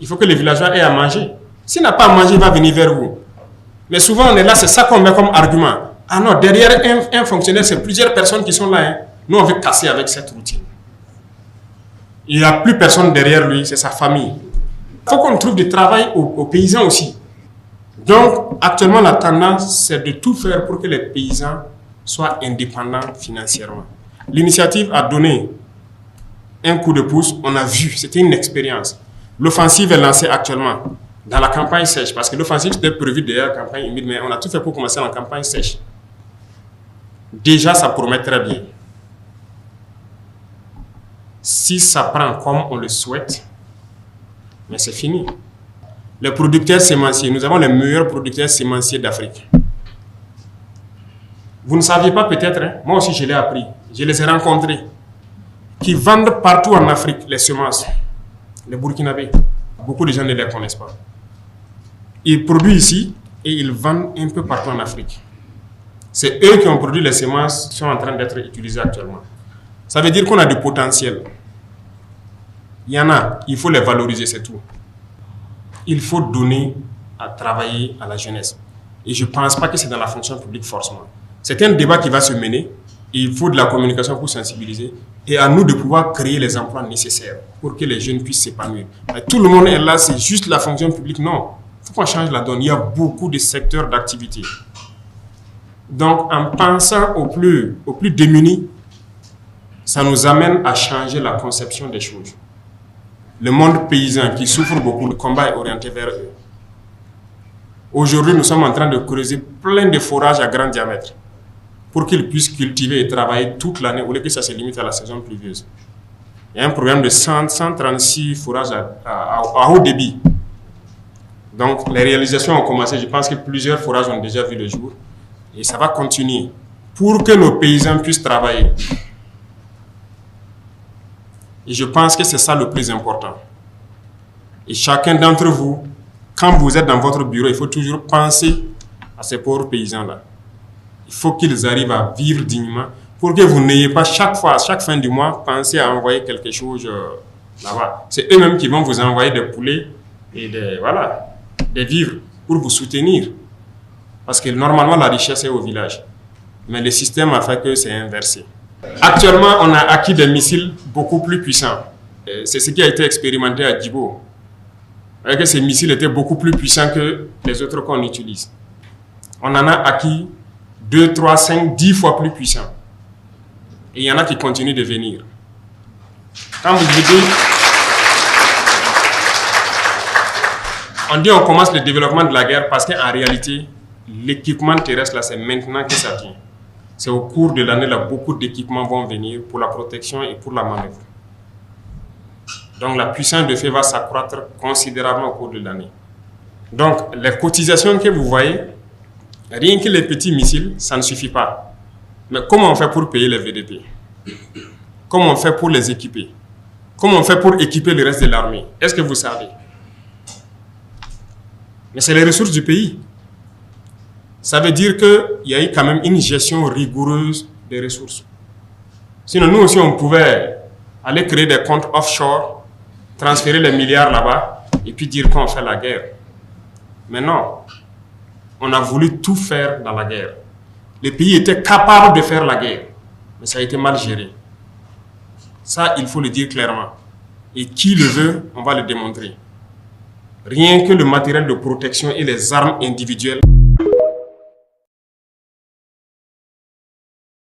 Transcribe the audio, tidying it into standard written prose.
Il faut que les villageois aient à manger. S'il n'a pas à manger, il va venir vers vous. Mais souvent, on est là, c'est ça qu'on met comme argument. Ah non, derrière un fonctionnaire, c'est plusieurs personnes qui sont là. Hein. Nous, on veut casser avec cette routine. Il n'y a plus personne derrière lui, c'est sa famille. Il faut qu'on trouve du travail aux paysans aussi. Donc, actuellement, la tendance, c'est de tout faire pour que les paysans soient indépendants financièrement. L'initiative a donné un coup de pouce, on a vu, c'était une expérience. L'offensive est lancée actuellement dans la campagne sèche, parce que l'offensive était prévue derrière la campagne humide, mais on a tout fait pour commencer en campagne sèche. Déjà, ça promet très bien. Si ça prend comme on le souhaite, mais c'est fini. Les producteurs sémenciers, nous avons les meilleurs producteurs sémenciers d'Afrique. Vous ne saviez pas peut-être, hein? Moi aussi je l'ai appris, je les ai rencontrés, qui vendent partout en Afrique les semences, les Burkinabés. Beaucoup de gens ne les connaissent pas. Ils produisent ici et ils vendent un peu partout en Afrique. C'est eux qui ont produit les semences qui sont en train d'être utilisées actuellement. Ça veut dire qu'on a du potentiel. Il y en a, il faut les valoriser, c'est tout. Il faut donner à travailler à la jeunesse. Et je ne pense pas que c'est dans la fonction publique forcément. C'est un débat qui va se mener. Il faut de la communication pour sensibiliser. Et à nous de pouvoir créer les emplois nécessaires pour que les jeunes puissent s'épanouir. Tout le monde est là, c'est juste la fonction publique. Non, il faut qu'on change la donne. Il y a beaucoup de secteurs d'activité. Donc, en pensant aux plus démunis, ça nous amène à changer la conception des choses. Le monde paysan qui souffre beaucoup, le combat est orienté vers eux. Aujourd'hui, nous sommes en train de creuser plein de forages à grand diamètre pour qu'ils puissent cultiver et travailler toute l'année au lieu que ça se limite à la saison pluvieuse. Il y a un programme de 136 forages à haut débit. Donc, les réalisations ont commencé. Je pense que plusieurs forages ont déjà vu le jour. Et ça va continuer pour que nos paysans puissent travailler. Et je pense que c'est ça le plus important. Et chacun d'entre vous, quand vous êtes dans votre bureau, il faut toujours penser à ces pauvres paysans-là. Il faut qu'ils arrivent à vivre dignement pour que vous n'ayez pas chaque fois, à chaque fin du mois, penser à envoyer quelque chose là-bas. C'est eux-mêmes qui vont vous envoyer des poulets et des vivres pour vous soutenir. Parce que normalement, la richesse est au village. Mais le système a fait que c'est inversé. Actuellement, on a acquis des missiles beaucoup plus puissants. C'est ce qui a été expérimenté à Djibo. Que ces missiles étaient beaucoup plus puissants que les autres qu'on utilise. On en a acquis 2, 3, 5, 10 fois plus puissants. Et il y en a qui continuent de venir. Quand vous dites, on dit on commence le développement de la guerre parce qu'en réalité, l'équipement terrestre, là, c'est maintenant que ça vient. C'est au cours de l'année, là, beaucoup d'équipements vont venir pour la protection et pour la manœuvre. Donc la puissance de feu va s'accroître considérablement au cours de l'année. Donc les cotisations que vous voyez, rien que les petits missiles, ça ne suffit pas. Mais comment on fait pour payer les VDP? Comment on fait pour les équiper? Comment on fait pour équiper le reste de l'armée? Est-ce que vous savez? Mais c'est les ressources du pays. Ça veut dire qu'il y a eu quand même une gestion rigoureuse des ressources. Sinon, nous aussi, on pouvait aller créer des comptes offshore, transférer les milliards là-bas, et puis dire qu'on fait la guerre. Mais non, on a voulu tout faire dans la guerre. Les pays étaient capables de faire la guerre, mais ça a été mal géré. Ça, il faut le dire clairement. Et qui le veut, on va le démontrer. Rien que le matériel de protection et les armes individuelles